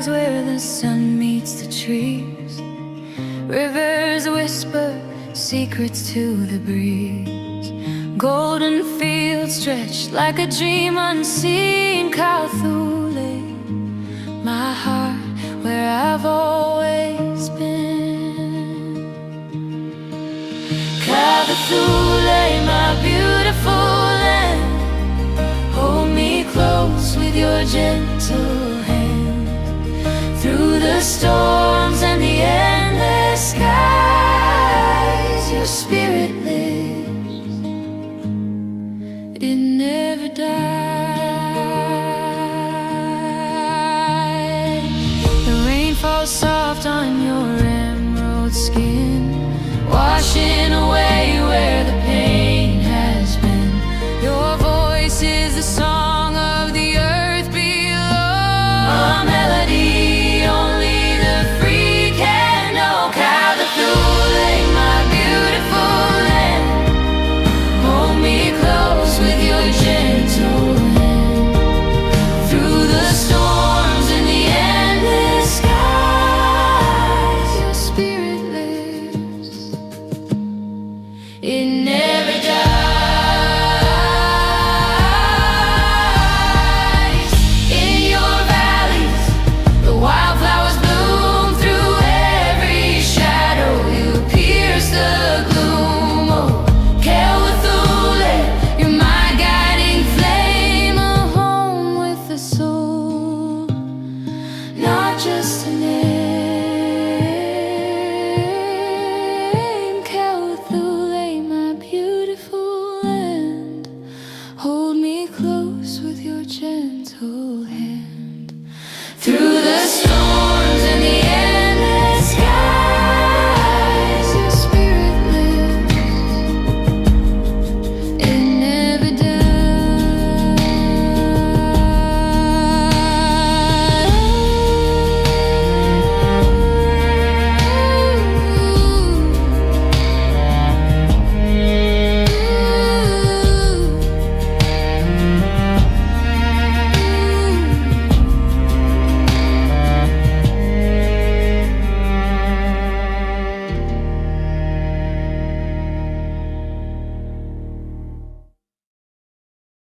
skies where the sun meets the trees. Rivers whisper secrets to the breeze. Golden fields stretch like a dream unseen. Kawthoolei, my heart where I've always been. Kawthoolei, my beautiful land, hold me close with your gentle hand. Through the storms and the endless skies, your spirit lives, it never dies. The rain falls soft on your emerald skin, washing away where the